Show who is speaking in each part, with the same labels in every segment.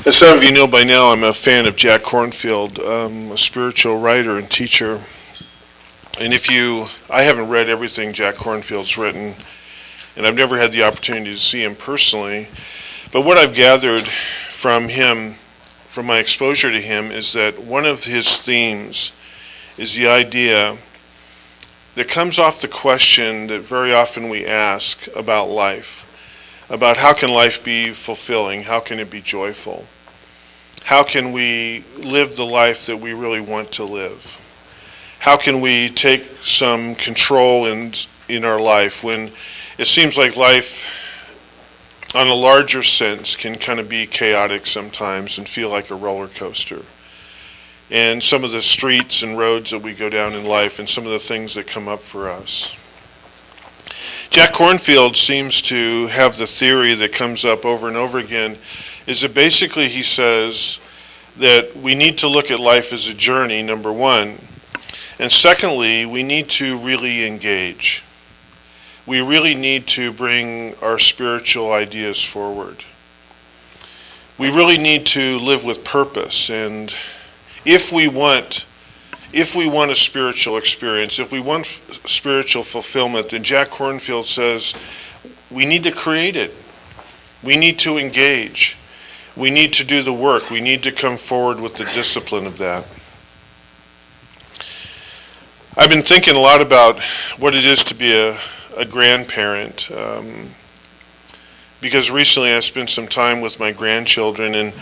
Speaker 1: As some of you know by now, I'm a fan of Jack Kornfield, a spiritual writer and teacher. And I haven't read everything Jack Kornfield's written, and I've never had the opportunity to see him personally. But what I've gathered from him, from my exposure to him, is that one of his themes is the idea that comes off the question that very often we ask about life, about how can life be fulfilling, how can it be joyful? How can we live the life that we really want to live? How can we take some control in our life when it seems like life, on a larger sense, can kind of be chaotic sometimes and feel like a roller coaster? And some of the streets and roads that we go down in life and some of the things that come up for us. Jack Kornfield seems to have the theory that comes up over and over again, is that basically he says that we need to look at life as a journey, number one. And secondly, we need to really engage. We really need to bring our spiritual ideas forward. We really need to live with purpose. And if we want a spiritual experience, if we want spiritual fulfillment, then Jack Kornfield says we need to create it. We need to engage. We need to do the work. We need to come forward with the discipline of that. I've been thinking a lot about what it is to be a grandparent, because recently I spent some time with my grandchildren, and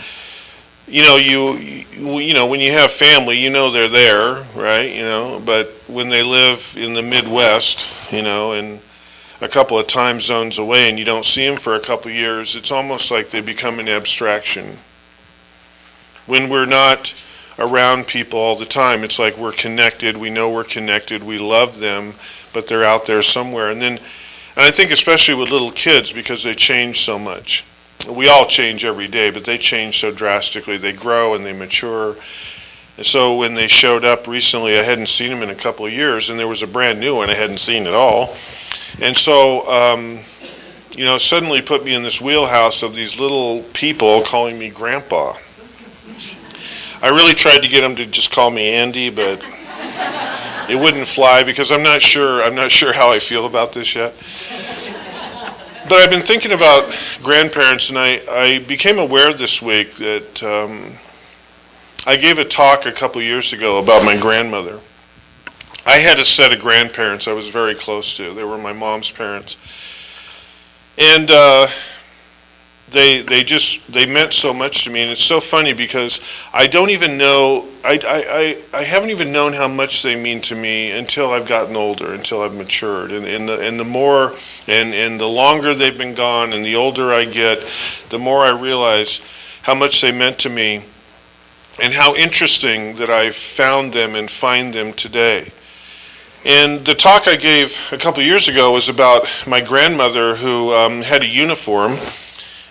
Speaker 1: you know when you have family, you know they're there, right? But when they live in the Midwest, and a couple of time zones away and you don't see them for a couple of years, it's almost like they become an abstraction. When we're not around people all the time, it's like we're connected, we know we're connected, we love them, but they're out there somewhere. And I think especially with little kids, because they change so much. We all change every day, but they change so drastically. They grow and they mature. And so when they showed up recently, I hadn't seen them in a couple of years, and there was a brand new one I hadn't seen at all. And so, suddenly put me in this wheelhouse of these little people calling me Grandpa. I really tried to get them to just call me Andy, but it wouldn't fly because I'm not sure how I feel about this yet. But I've been thinking about grandparents, and I became aware this week that I gave a talk a couple years ago about my grandmother. I had a set of grandparents I was very close to. They were my mom's parents. And they meant so much to me. And it's so funny because I don't even know, I haven't even known how much they mean to me until I've gotten older, until I've matured. And the more, and the longer they've been gone and the older I get, the more I realize how much they meant to me and how interesting that I found them and find them today. And the talk I gave a couple of years ago was about my grandmother who had a uniform,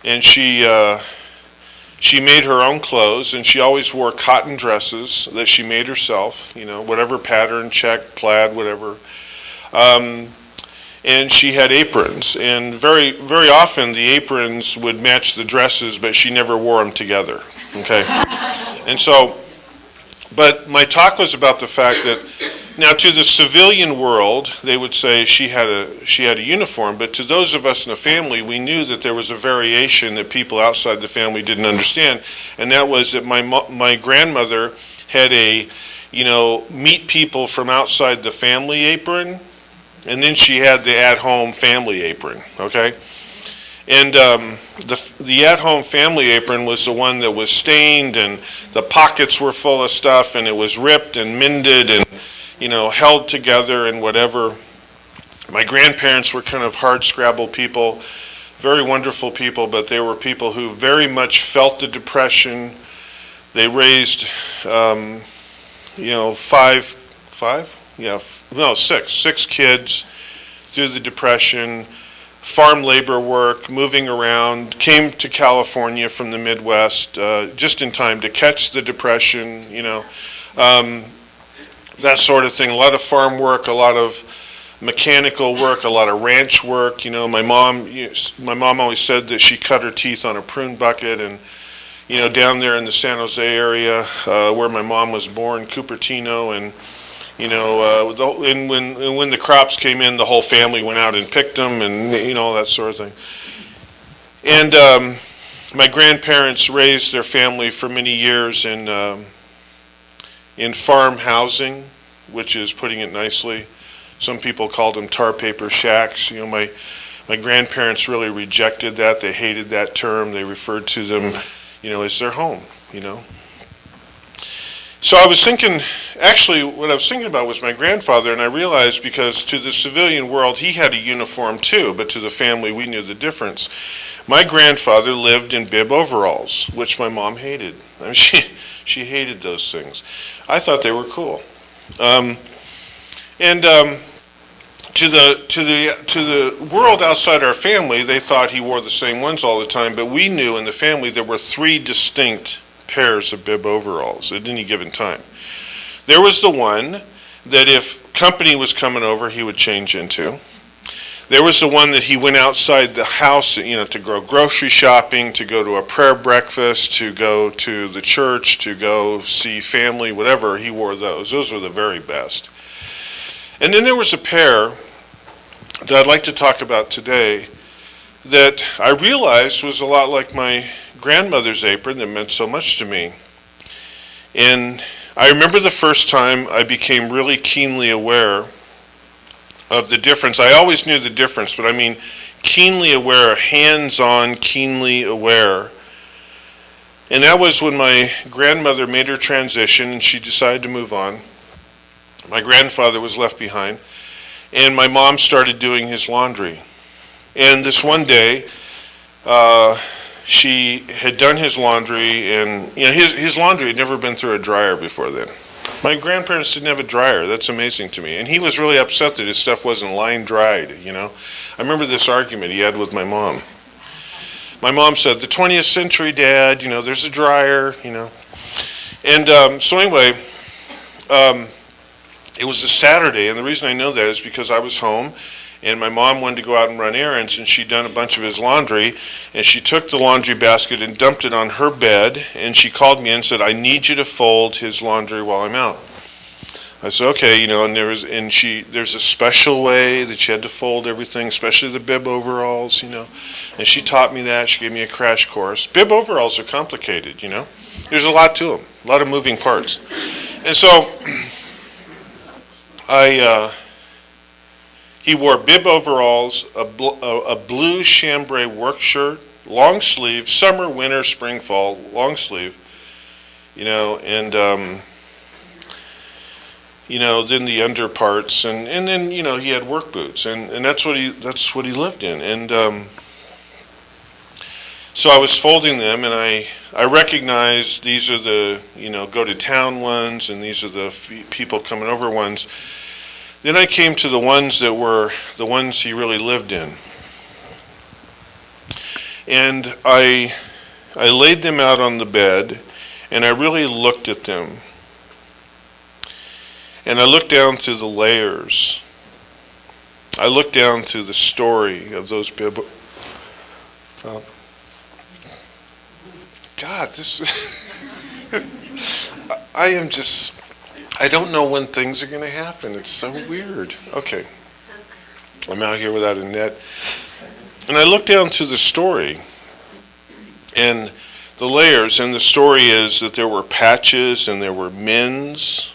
Speaker 1: and she made her own clothes, and she always wore cotton dresses that she made herself, whatever pattern, check, plaid, whatever. And she had aprons, and very, very often the aprons would match the dresses, but she never wore them together, okay? And so, but my talk was about the fact that now, to the civilian world, they would say she had a uniform, but to those of us in the family, we knew that there was a variation that people outside the family didn't understand, and that was that my grandmother had a, meet people from outside the family apron, and then she had the at-home family apron, okay? And the at-home family apron was the one that was stained, and the pockets were full of stuff, and it was ripped and mended and held together and whatever. My grandparents were kind of hard-scrabble people, very wonderful people, but they were people who very much felt the Depression. They raised, six kids through the Depression, farm labor work, moving around, came to California from the Midwest just in time to catch the Depression, that sort of thing. A lot of farm work, a lot of mechanical work, a lot of ranch work. My mom always said that she cut her teeth on a prune bucket, and down there in the San Jose area where my mom was born, Cupertino, and and when the crops came in, the whole family went out and picked them, and all that sort of thing. And my grandparents raised their family for many years in farm housing, which is putting it nicely. Some people called them tar paper shacks. My grandparents really rejected that. They hated that term. They referred to them, as their home, So I was thinking, actually, what I was thinking about was my grandfather, and I realized because to the civilian world, he had a uniform too, but to the family, we knew the difference. My grandfather lived in bib overalls, which my mom hated. I mean, she hated those things. I thought they were cool. To the world outside our family, they thought he wore the same ones all the time, but we knew in the family there were 3 distinct pairs of bib overalls at any given time. There was the one that if company was coming over, he would change into. There was the one that he went outside the house, to go grocery shopping, to go to a prayer breakfast, to go to the church, to go see family, whatever. He wore those. Those were the very best. And then there was a pair that I'd like to talk about today that I realized was a lot like my grandmother's apron that meant so much to me. And I remember the first time I became really keenly aware of the difference. I always knew the difference, but I mean keenly aware, hands-on, keenly aware. And that was when my grandmother made her transition and she decided to move on. My grandfather was left behind, and my mom started doing his laundry. And this one day, she had done his laundry, and his laundry had never been through a dryer before then. My grandparents didn't have a dryer. That's amazing to me. And he was really upset that his stuff wasn't line dried, I remember this argument he had with my mom. My mom said, the 20th century, Dad, there's a dryer, And so anyway, it was a Saturday, and the reason I know that is because I was home, and my mom wanted to go out and run errands, and she'd done a bunch of his laundry, and she took the laundry basket and dumped it on her bed, and she called me and said, I need you to fold his laundry while I'm out. I said, okay, and there's a special way that you had to fold everything, especially the bib overalls, and she taught me that. She gave me a crash course. Bib overalls are complicated, There's a lot to them, a lot of moving parts. And so he wore bib overalls, a blue chambray work shirt, long sleeve, summer, winter, spring, fall, long sleeve, and then the underparts, and then he had work boots, and that's what he lived in, and so I was folding them, and I recognized these are the go to town ones, and these are the people coming over ones. Then I came to the ones that were the ones he really lived in. And I laid them out on the bed, and I really looked at them. And I looked down through the layers. I looked down through the story of those bib. God, this... I don't know when things are going to happen. It's so weird. Okay. I'm out here without a net. And I looked down through the story and the layers, and the story is that there were patches and there were mends,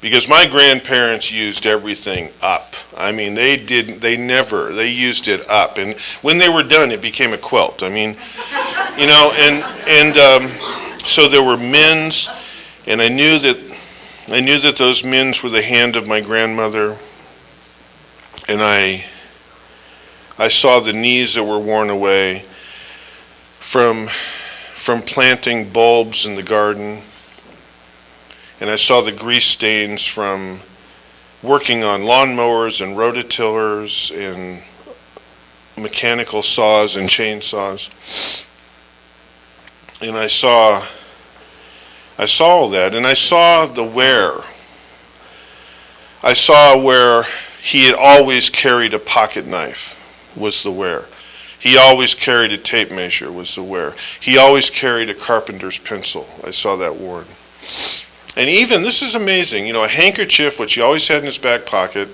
Speaker 1: because my grandparents used everything up. I mean, they used it up. And when they were done, it became a quilt. I mean, so there were mends, and I knew that those mends were the hand of my grandmother, and I saw the knees that were worn away from planting bulbs in the garden, and I saw the grease stains from working on lawnmowers and rototillers and mechanical saws and chainsaws, and I saw all that, and I saw the wear. I saw where he had always carried a pocket knife was the wear. He always carried a tape measure, was the wear. He always carried a carpenter's pencil. I saw that worn. And even, this is amazing, a handkerchief, which he always had in his back pocket.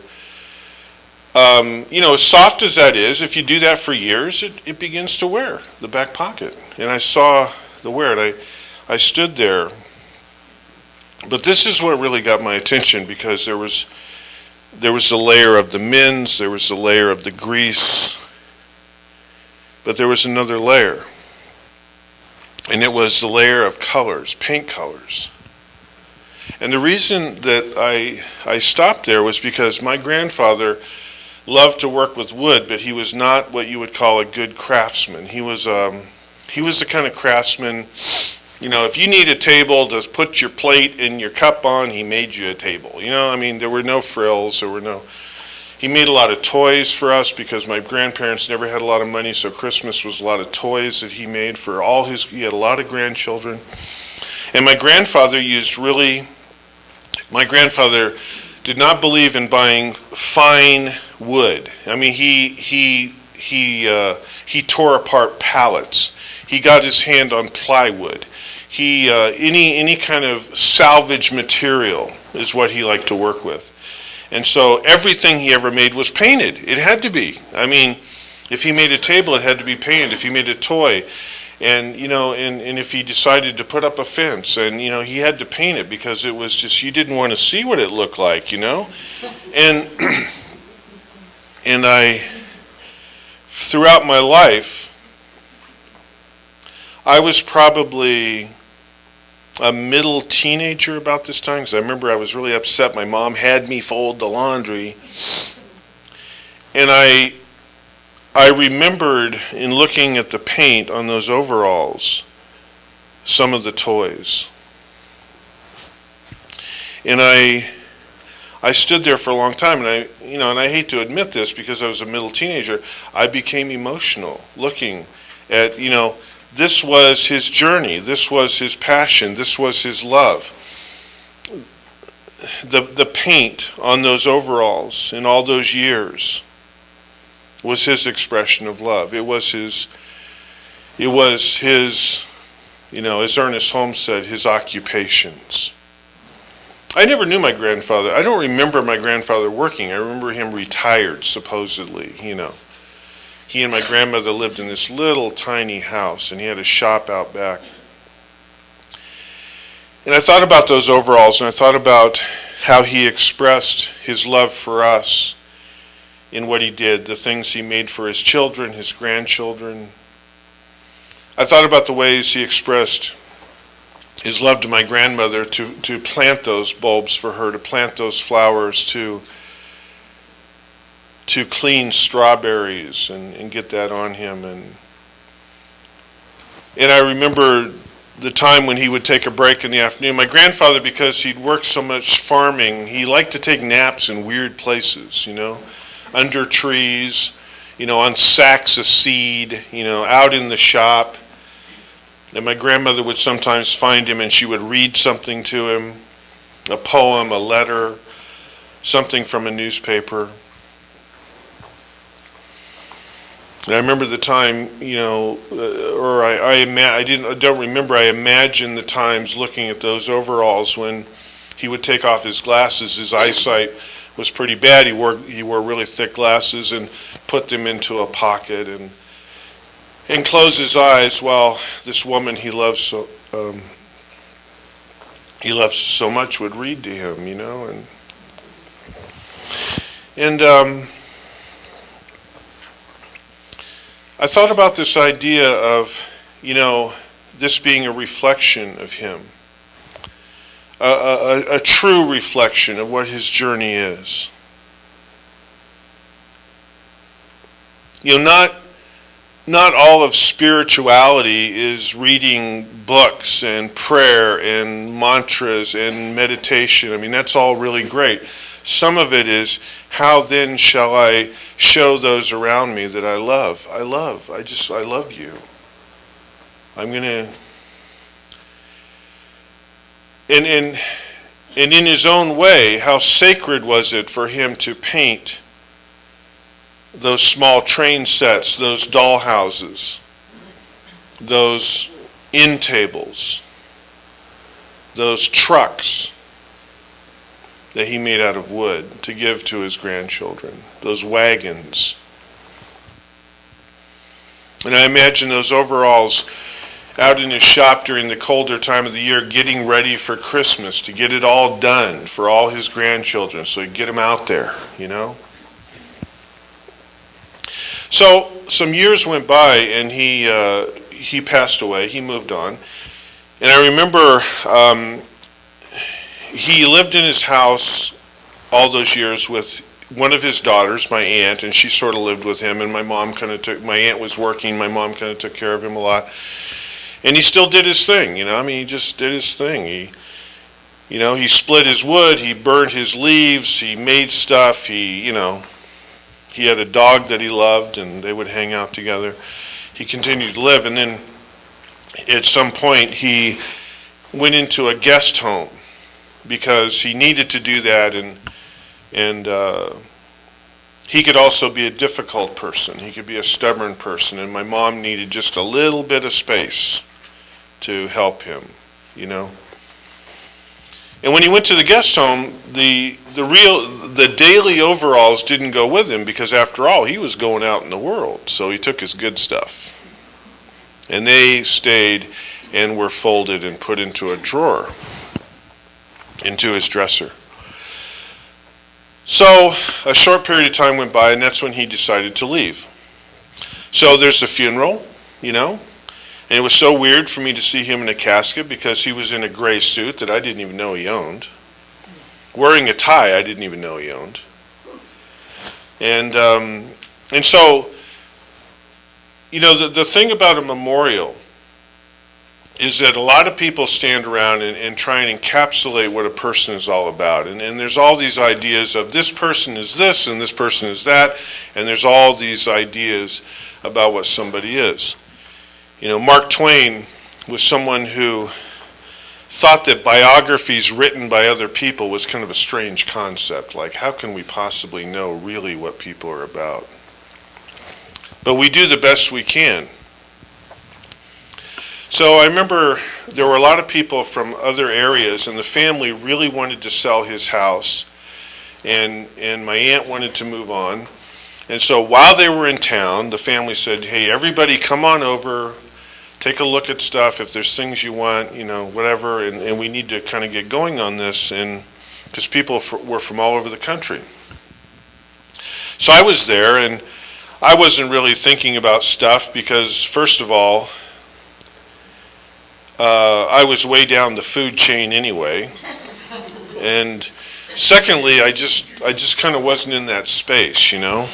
Speaker 1: As soft as that is, if you do that for years, it begins to wear, the back pocket. And I saw the wear, and I stood there. But this is what really got my attention, because there was the layer of the mints, there was the layer of the grease, but there was another layer. And it was the layer of colors, paint colors. And the reason that I stopped there was because my grandfather loved to work with wood, but he was not what you would call a good craftsman. He was the kind of craftsman, if you need a table to put your plate and your cup on, he made you a table. There were no frills, he made a lot of toys for us because my grandparents never had a lot of money, so Christmas was a lot of toys that he made for he had a lot of grandchildren. And my grandfather did not believe in buying fine wood. He tore apart pallets. He got his hand on plywood. Any kind of salvage material is what he liked to work with. And so everything he ever made was painted. It had to be. If he made a table, it had to be painted. If he made a toy, and if he decided to put up a fence, and he had to paint it because it was just, you didn't want to see what it looked like, and I, throughout my life, I was probably a middle teenager about this time, because I remember I was really upset. My mom had me fold the laundry, and I remembered, in looking at the paint on those overalls, some of the toys. And I stood there for a long time, and I hate to admit this because I was a middle teenager, I became emotional looking at, this was his journey, this was his passion, this was his love. The paint on those overalls in all those years was his expression of love. It was his, as Ernest Holmes said, his occupations. I never knew my grandfather. I don't remember my grandfather working. I remember him retired, supposedly, He and my grandmother lived in this little tiny house, and he had a shop out back. And I thought about those overalls, and I thought about how he expressed his love for us in what he did, the things he made for his children, his grandchildren. I thought about the ways he expressed his love to my grandmother, to plant those bulbs for her, to plant those flowers, to clean strawberries and get that on him. And I remember the time when he would take a break in the afternoon. My grandfather, because he'd worked so much farming, he liked to take naps in weird places, under trees, on sacks of seed, out in the shop. And my grandmother would sometimes find him, and she would read something to him, a poem, a letter, something from a newspaper. And I remember the time, I don't remember. I imagined the times looking at those overalls when he would take off his glasses. His eyesight was pretty bad. He wore really thick glasses, and put them into a pocket and close his eyes while this woman he loved so much would read to him, and I thought about this idea of, this being a reflection of him, a true reflection of what his journey is. Not all of spirituality is reading books and prayer and mantras and meditation. That's all really great. Some of it is, how then shall I show those around me that I love? I love you. I'm going to... And in his own way, how sacred was it for him to paint those small train sets, those doll houses, those inn tables, those trucks that he made out of wood to give to his grandchildren, those wagons. And I imagine those overalls out in his shop during the colder time of the year getting ready for Christmas, to get it all done for all his grandchildren so he'd get them out there, you know. So some years went by and he passed away, he moved on. And I remember he lived in his house all those years with one of his daughters, my aunt, and she sort of lived with him, and my aunt was working, my mom kind of took care of him a lot. And he still did his thing, you know. I mean, he just did his thing. He split his wood, he burned his leaves, he made stuff, he had a dog that he loved, and they would hang out together. He continued to live, and then at some point he went into a guest home because he needed to do that, and he could also be a difficult person. He could be a stubborn person, and my mom needed just a little bit of space to help him, you know. And when he went to the guest home, the daily overalls didn't go with him because, after all, he was going out in the world. So he took his good stuff, and they stayed and were folded and put into a drawer, into his dresser. So a short period of time went by, and that's when he decided to leave. So there's the funeral, you know, and it was so weird for me to see him in a casket because he was in a gray suit that I didn't even know he owned, wearing a tie I didn't even know he owned. And so, you know, the thing about a memorial is that a lot of people stand around and try and encapsulate what a person is all about. And there's all these ideas of this person is this and this person is that, and there's all these ideas about what somebody is. You know, Mark Twain was someone who thought that biographies written by other people was kind of a strange concept. Like, how can we possibly know really what people are about? But we do the best we can. So I remember there were a lot of people from other areas, and the family really wanted to sell his house, and my aunt wanted to move on. And so while they were in town, the family said, hey, everybody come on over, take a look at stuff, if there's things you want, you know, whatever, and we need to kind of get going on this, and because people were from all over the country. So I was there, and I wasn't really thinking about stuff because, first of all, I was way down the food chain anyway, and secondly, I just kind of wasn't in that space, you know.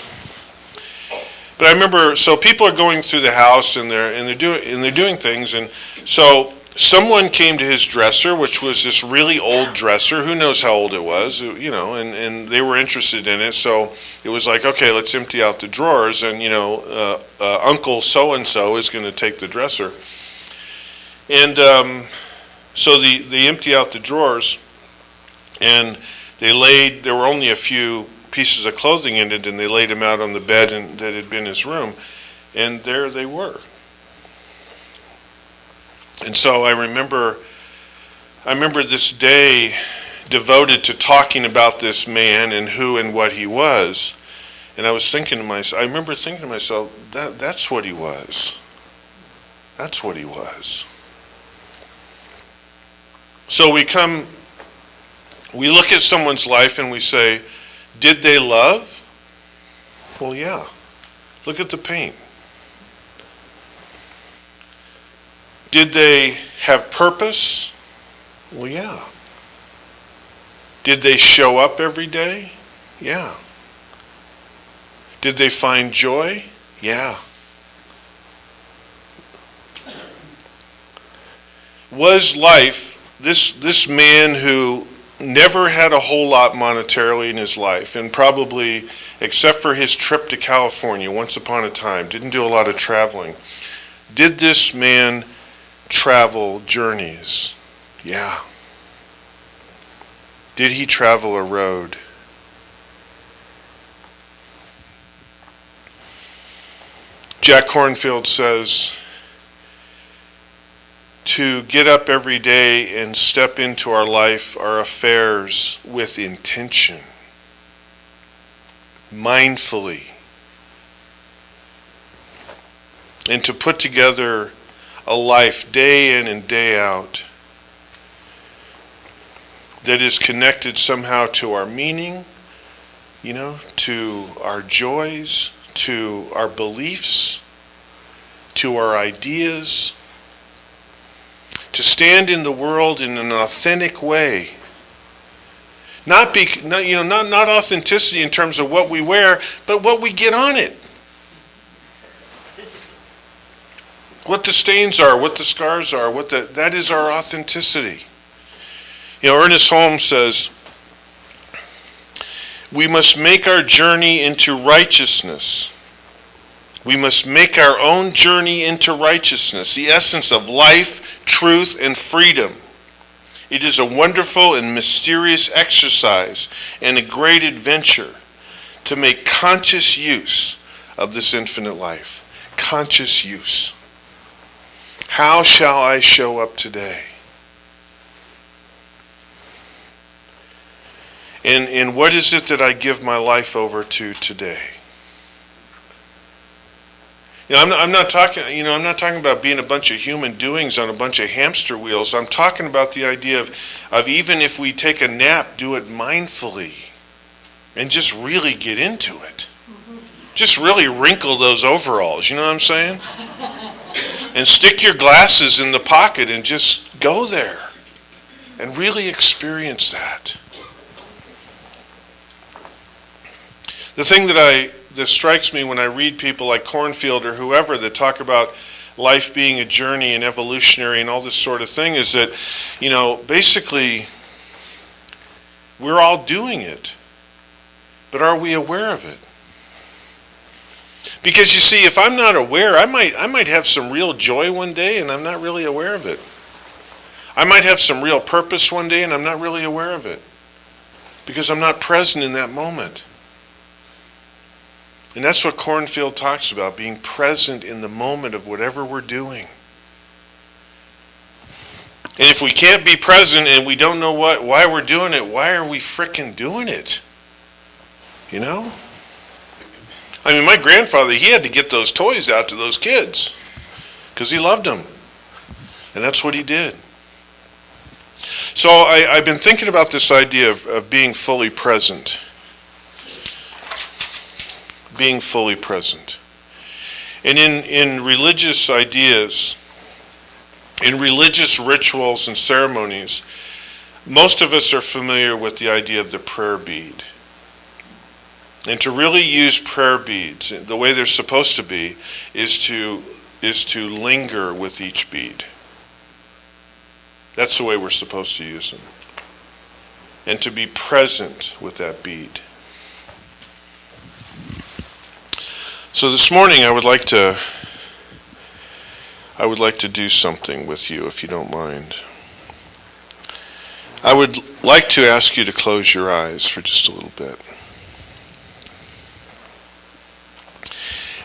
Speaker 1: But I remember, so people are going through the house and they're doing things, and so someone came to his dresser, which was this really old dresser. Who knows how old it was, you know, and they were interested in it. So it was like, okay, let's empty out the drawers, and, you know, Uncle so-and-so is going to take the dresser. And so they empty out the drawers, and there were only a few pieces of clothing in it, and they laid them out on the bed that had been his room, and there they were. And so I remember this day devoted to talking about this man and who and what he was, and I remember thinking to myself, that's what he was. That's what he was. So we look at someone's life and we say, did they love? Well, yeah. Look at the paint. Did they have purpose? Well, yeah. Did they show up every day? Yeah. Did they find joy? Yeah. Was life, this man who never had a whole lot monetarily in his life, and probably, except for his trip to California once upon a time, didn't do a lot of traveling. Did this man travel journeys? Yeah. Did he travel a road? Jack Kornfield says, to get up every day and step into our life, our affairs with intention, mindfully, and to put together a life day in and day out that is connected somehow to our meaning, to our joys, to our beliefs, to our ideas, to stand in the world in an authentic way. Not authenticity in terms of what we wear, but what we get on it. What the stains are, what the scars are, that is our authenticity. Ernest Holmes says, we must make our journey into righteousness. We must make our own journey into righteousness, the essence of life, truth, and freedom. It is a wonderful and mysterious exercise and a great adventure to make conscious use of this infinite life. Conscious use. How shall I show up today? And what is it that I give my life over to today? I'm not talking about being a bunch of human doings on a bunch of hamster wheels. I'm talking about the idea of even if we take a nap, do it mindfully and just really get into it. Just really wrinkle those overalls, you know what I'm saying? And stick your glasses in the pocket and just go there and really experience that. The thing that strikes me when I read people like Kornfield or whoever that talk about life being a journey and evolutionary and all this sort of thing is that, basically we're all doing it. But are we aware of it? Because you see, if I'm not aware, I might have some real joy one day and I'm not really aware of it. I might have some real purpose one day and I'm not really aware of it. Because I'm not present in that moment. And that's what Kornfield talks about, being present in the moment of whatever we're doing. And if we can't be present and we don't know why we're doing it, why are we frickin' doing it? My grandfather, he had to get those toys out to those kids because he loved them. And that's what he did. So I've been thinking about this idea of being fully present. Being fully present. And in religious ideas, in religious rituals and ceremonies, most of us are familiar with the idea of the prayer bead. And to really use prayer beads, the way they're supposed to be, is to linger with each bead. That's the way we're supposed to use them. And to be present with that bead. So this morning I would like to do something with you, if you don't mind. I would like to ask you to close your eyes for just a little bit.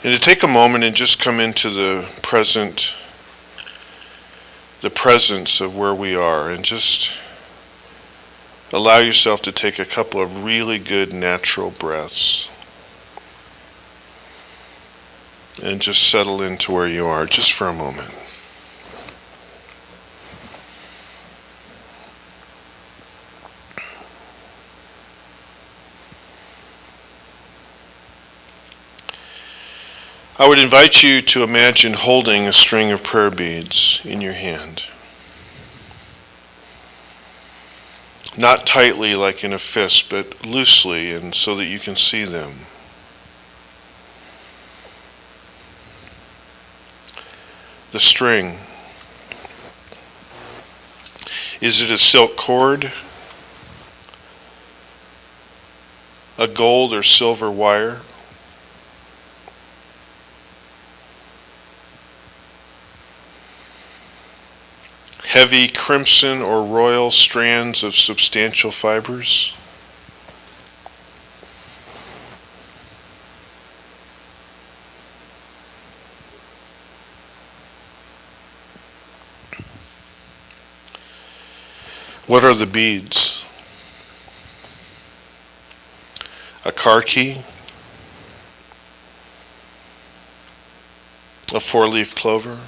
Speaker 1: And to take a moment and just come into the presence of where we are, and just allow yourself to take a couple of really good natural breaths. And just settle into where you are, just for a moment. I would invite you to imagine holding a string of prayer beads in your hand. Not tightly like in a fist, but loosely, and so that you can see them. The string. Is it a silk cord? A gold or silver wire? Heavy crimson or royal strands of substantial fibers? What are the beads? A car key? A 4-leaf clover?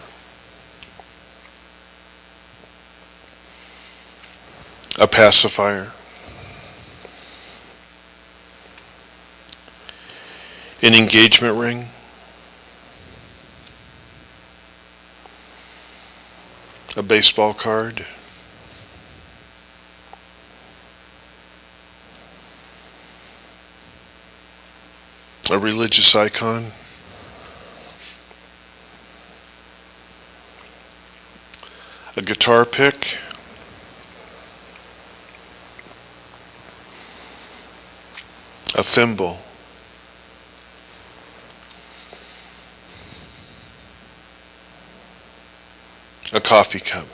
Speaker 1: A pacifier? An engagement ring? A baseball card? A religious icon? A guitar pick? A thimble? A coffee cup?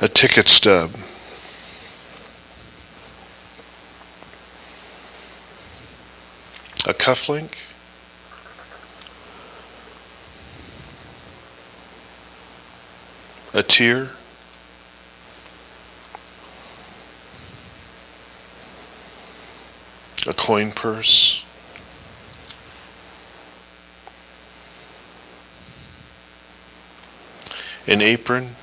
Speaker 1: A ticket stub? A cufflink? A tear? A coin purse? An apron?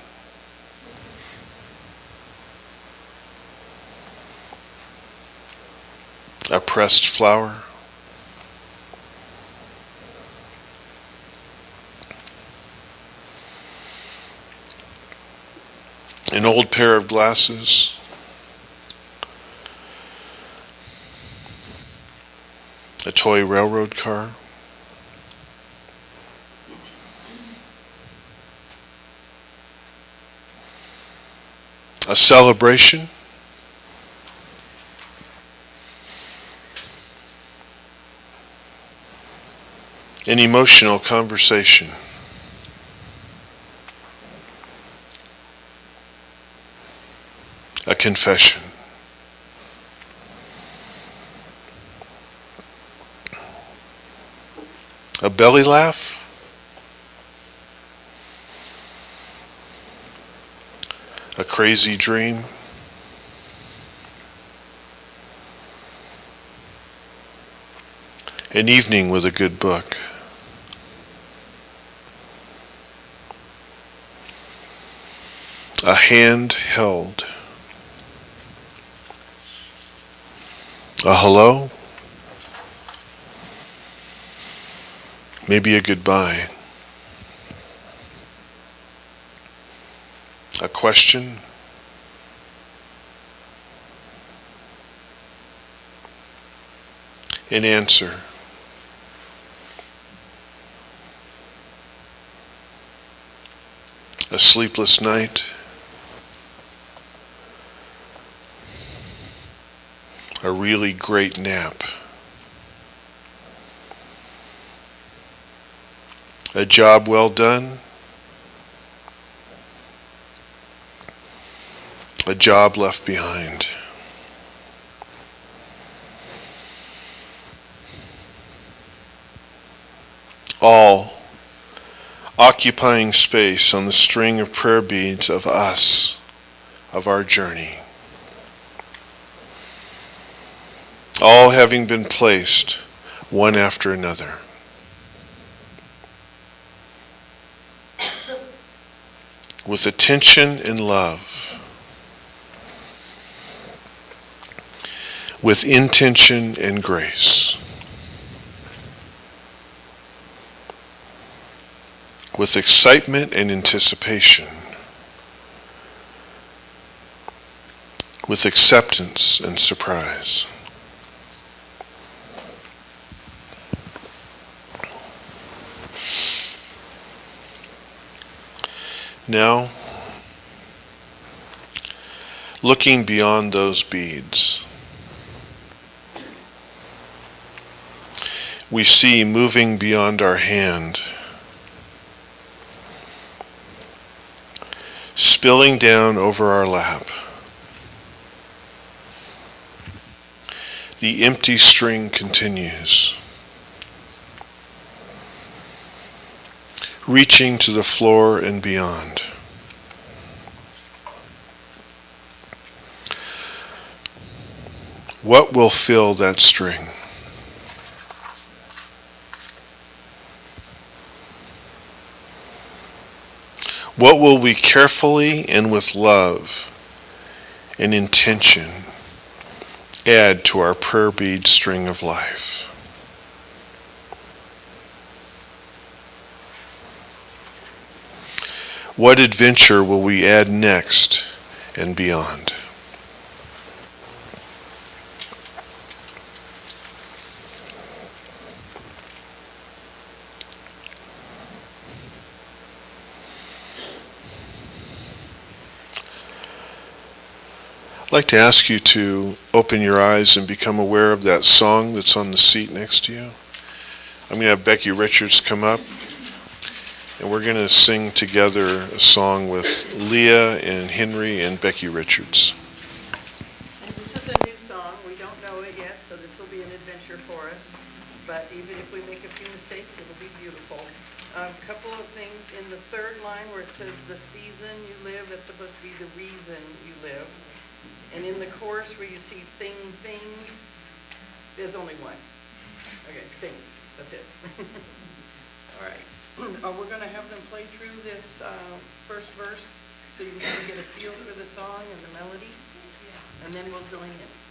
Speaker 1: A pressed flower? An old pair of glasses? A toy railroad car? A celebration? An emotional conversation? A confession? A belly laugh? A crazy dream? An evening with a good book? A hand held? A hello? Maybe a goodbye? A question? An answer? A sleepless night? A really great nap? A job well done? A job left behind? All occupying space on the string of prayer beads of us, of our journey. All having been placed one after another. With attention and love. With intention and grace. With excitement and anticipation. With acceptance and surprise. Now, looking beyond those beads, we see moving beyond our hand, spilling down over our lap, the empty string continues. reaching to the floor and beyond. What will fill that string? What will we carefully and with love and intention add to our prayer bead string of life? What adventure will we add next and beyond? I'd like to ask you to open your eyes and become aware of that song that's on the seat next to you. I'm going to have Becky Richards come up, and we're going to sing together a song with Leah and Henry and Becky Richards.
Speaker 2: And this is a new song. We don't know it yet, so this will be an adventure for us. But even if we make a few mistakes, it'll be beautiful. A couple of things in the third line where it says the season you live, that's supposed to be the reason you live. And in the chorus where you see things, there's only one. Okay, things. That's it. All right. We're going to have them play through this first verse so you can get a feel for the song and the melody, and then we'll join in.